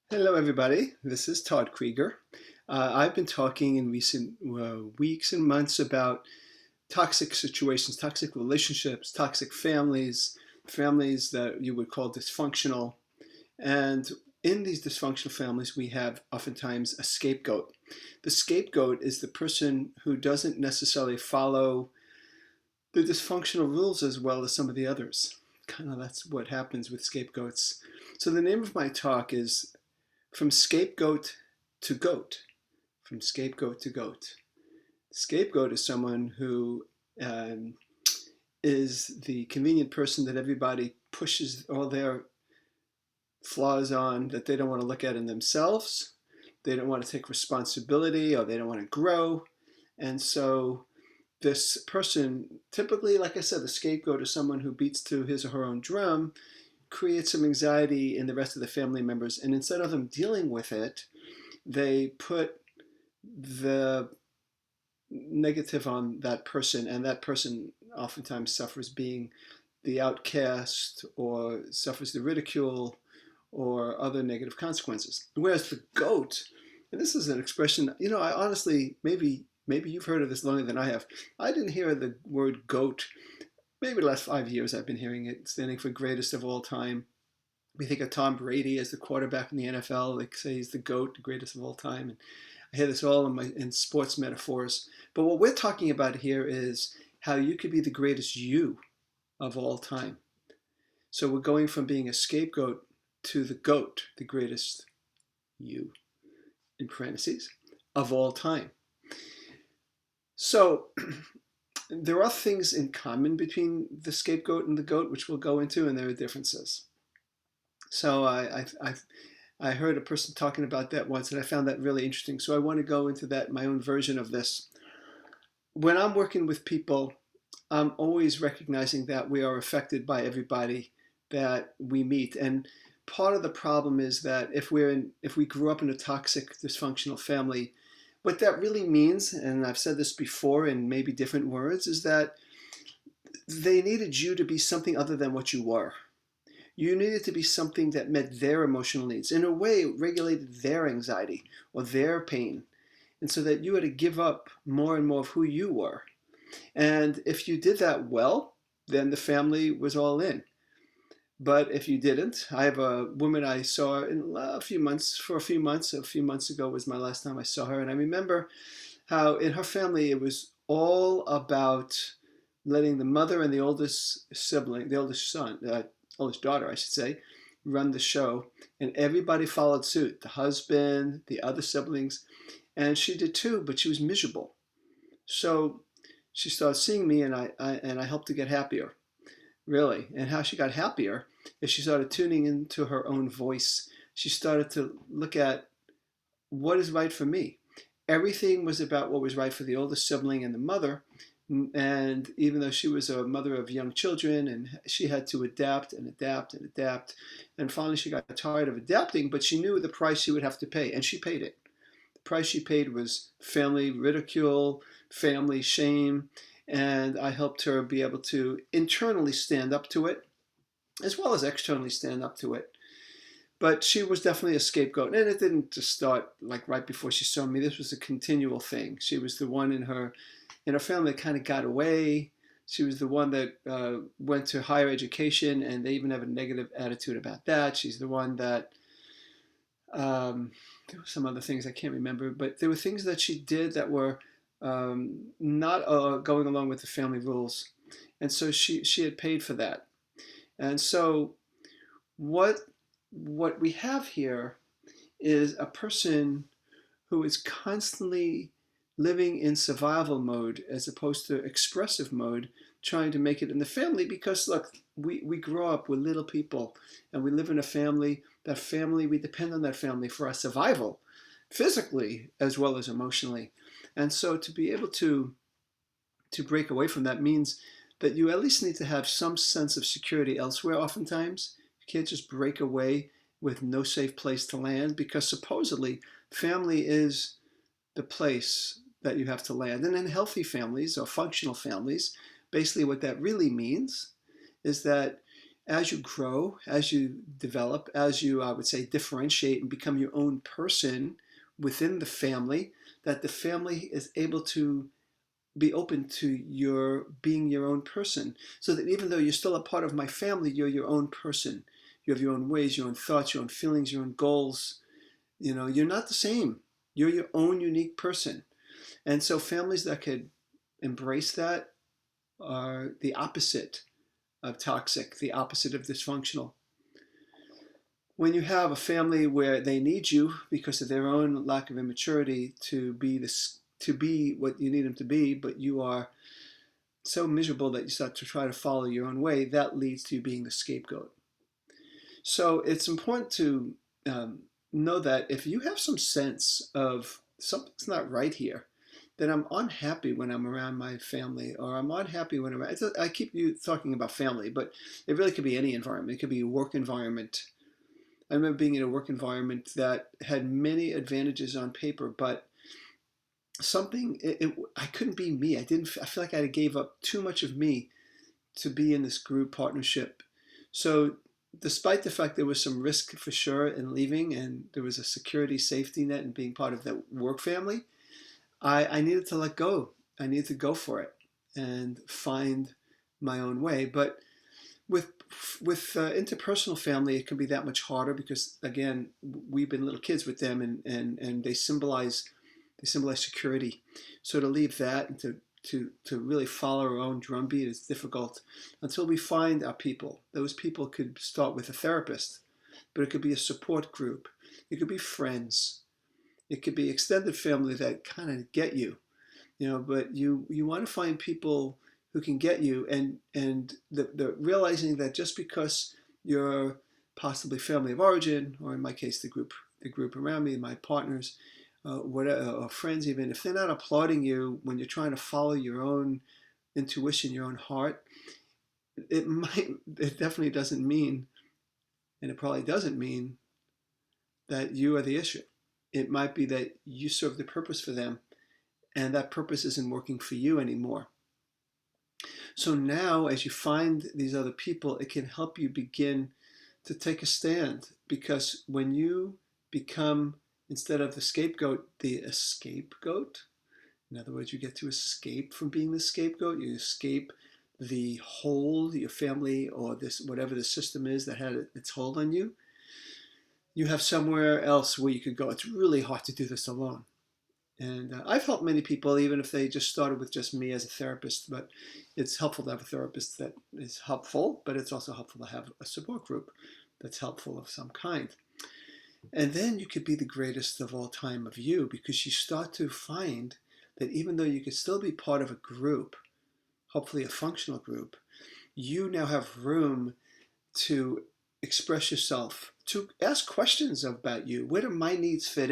Hello, everybody. This is Todd Creager. I've been talking in recent weeks and months about toxic situations, toxic relationships, toxic families, families that you would call dysfunctional. And in these dysfunctional families, we have oftentimes a scapegoat. The scapegoat is the person who doesn't necessarily follow the dysfunctional rules as well as some of the others. Kind of that's what happens with scapegoats. So the name of my talk is From Scapegoat to Goat. From Scapegoat to Goat. Scapegoat is someone who is the convenient person that everybody pushes all their flaws on that they don't want to look at in themselves. They don't want to take responsibility, or they don't want to grow. And so this person, typically, like I said, the scapegoat is someone who beats to his or her own drum, creates some anxiety in the rest of the family members, and instead of them dealing with it, they put the negative on that person, and that person oftentimes suffers being the outcast or suffers the ridicule or other negative consequences. Whereas the goat, and this is an expression, I honestly, maybe you've heard of this longer than I have. I didn't hear the word goat. Maybe the last 5 years I've been hearing it, standing for greatest of all time. We think of Tom Brady as the quarterback in the NFL. They say he's the GOAT, the greatest of all time. And I hear this all in sports metaphors. But what we're talking about here is how you could be the greatest you of all time. So we're going from being a scapegoat to the GOAT, the greatest you, in parentheses, of all time. So there are things in common between the scapegoat and the goat, which we'll go into, and there are differences. So I heard a person talking about that once, and I found that really interesting. So I want to go into that, my own version of this. When I'm working with people, I'm always recognizing that we are affected by everybody that we meet. And part of the problem is that if we grew up in a toxic, dysfunctional family, what that really means, and I've said this before in maybe different words, is that they needed you to be something other than what you were. You needed to be something that met their emotional needs. In a way, it regulated their anxiety or their pain. And so that you had to give up more and more of who you were. And if you did that well, then the family was all in. But if you didn't, I have a woman I saw in a few months ago was my last time I saw her. And I remember how in her family, it was all about letting the mother and the oldest sibling, the oldest son, oldest daughter, I should say, run the show. And everybody followed suit, the husband, the other siblings. And she did too, but she was miserable. So she started seeing me, and I helped her get happier, really. And how she got happier is she started tuning into her own voice. She started to look at what is right for me. Everything was about what was right for the oldest sibling and the mother. And even though she was a mother of young children, and she had to adapt and adapt and adapt, and finally she got tired of adapting, but she knew the price she would have to pay, and she paid it. The price she paid was family ridicule, family shame, and I helped her be able to internally stand up to it, as well as externally stand up to it. But she was definitely a scapegoat, and it didn't just start like right before she saw me. This was a continual thing. She was the one in her family that kind of got away. She was the one that went to higher education, and they even have a negative attitude about that. She's the one that there were some other things I can't remember, but there were things that she did that were not going along with the family rules, and so she had paid for that. And so what we have here is a person who is constantly living in survival mode as opposed to expressive mode, trying to make it in the family. Because look, we grow up with little people, and we live in a family. That family, we depend on that family for our survival, physically as well as emotionally. And so to be able to break away from that means that you at least need to have some sense of security elsewhere. Oftentimes you can't just break away with no safe place to land, because supposedly family is the place that you have to land. And in healthy families or functional families, basically what that really means is that as you grow, as you develop, as you, I would say, differentiate and become your own person within the family, that the family is able to be open to your being your own person. So that even though you're still a part of my family, you're your own person. You have your own ways, your own thoughts, your own feelings, your own goals. You're not the same. You're your own unique person. And so families that could embrace that are the opposite of toxic, the opposite of dysfunctional. When you have a family where they need you because of their own lack of immaturity to be what you need them to be, but you are so miserable that you start to try to follow your own way, that leads to you being the scapegoat. So it's important to know that if you have some sense of something's not right here, then I'm unhappy when I'm around my family, or I'm unhappy when I keep you talking about family, but it really could be any environment. It could be a work environment. I remember being in a work environment that had many advantages on paper, but I couldn't be me. I feel like I gave up too much of me to be in this group partnership. So despite the fact there was some risk for sure in leaving, and there was a security safety net in being part of that work family, I needed to let go. I needed to go for it and find my own way. But with interpersonal family, it can be that much harder because, again, we've been little kids with them, and they symbolize security. So to leave that and to really follow our own drumbeat is difficult until we find our people. Those people could start with a therapist, but it could be a support group. It could be friends. It could be extended family that kind of get you, but you want to find people who can get you, and the realizing that just because you're possibly family of origin, or in my case, the group around me, my partners, whatever, or friends even, if they're not applauding you when you're trying to follow your own intuition, your own heart, it definitely doesn't mean, and it probably doesn't mean that you are the issue. It might be that you serve the purpose for them, and that purpose isn't working for you anymore. So now, as you find these other people, it can help you begin to take a stand, because when you become, instead of the scapegoat, the scapegoat, in other words, you get to escape from being the scapegoat, you escape the hold, your family, or this, whatever the system is that had its hold on you, you have somewhere else where you could go. It's really hard to do this alone. And I've helped many people, even if they just started with just me as a therapist. But it's helpful to have a therapist that is helpful, but it's also helpful to have a support group that's helpful of some kind. And then you could be the greatest of all time of you, because you start to find that even though you could still be part of a group, hopefully a functional group, you now have room to express yourself, to ask questions about you. Where do my needs fit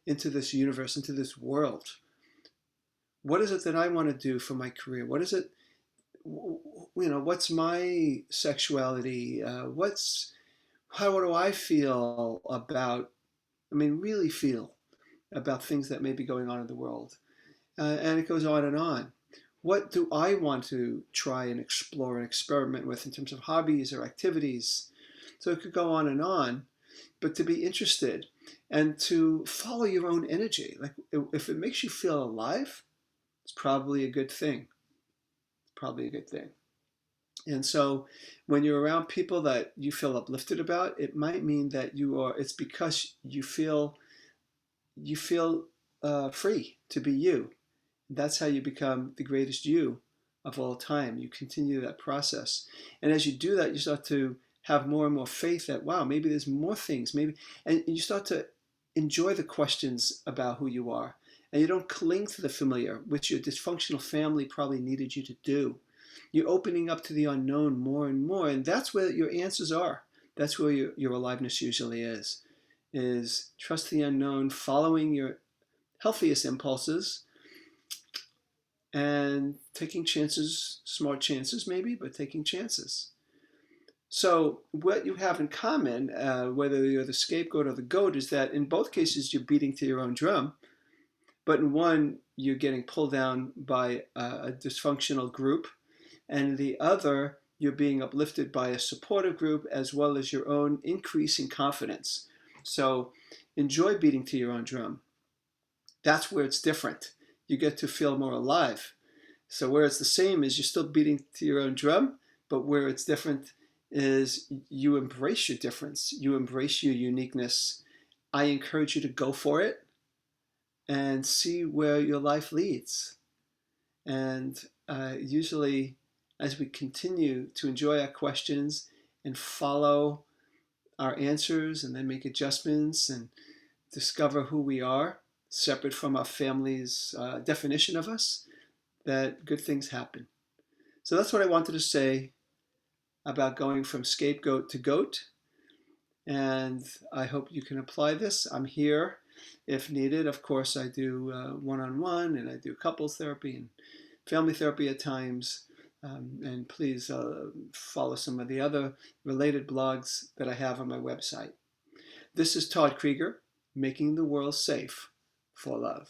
into this universe, into this world? What is it that I want to do for my career? What is it, what's my sexuality? How do I feel about, really feel about things that may be going on in the world? And it goes on and on. What do I want to try and explore and experiment with in terms of hobbies or activities? So it could go on, but to be interested and to follow your own energy. Like, if it makes you feel alive, it's probably a good thing. It's probably a good thing. And so when you're around people that you feel uplifted about, it might mean that it's because you feel free to be you. That's how you become the greatest you of all time. You continue that process. And as you do that, you start to have more and more faith that, wow, maybe there's more things. And you start to enjoy the questions about who you are. And you don't cling to the familiar, which your dysfunctional family probably needed you to do. You're opening up to the unknown more and more. And that's where your answers are. That's where your aliveness usually is trust the unknown, following your healthiest impulses, and taking chances, smart chances maybe, but taking chances. So what you have in common, whether you're the scapegoat or the goat, is that in both cases you're beating to your own drum, but in one you're getting pulled down by a dysfunctional group, and in the other you're being uplifted by a supportive group as well as your own increasing confidence. So enjoy beating to your own drum. That's where it's different. You get to feel more alive. So where it's the same is you're still beating to your own drum, but where it's different is you embrace your difference. You embrace your uniqueness. I encourage you to go for it and see where your life leads. And usually, as we continue to enjoy our questions and follow our answers and then make adjustments and discover who we are, separate from our family's definition of us, that good things happen. So that's what I wanted to say about going from scapegoat to goat. And I hope you can apply this. I'm here if needed. Of course, I do one-on-one and I do couples therapy and family therapy at times. And please follow some of the other related blogs that I have on my website. This is Todd Creager, making the world safe for love.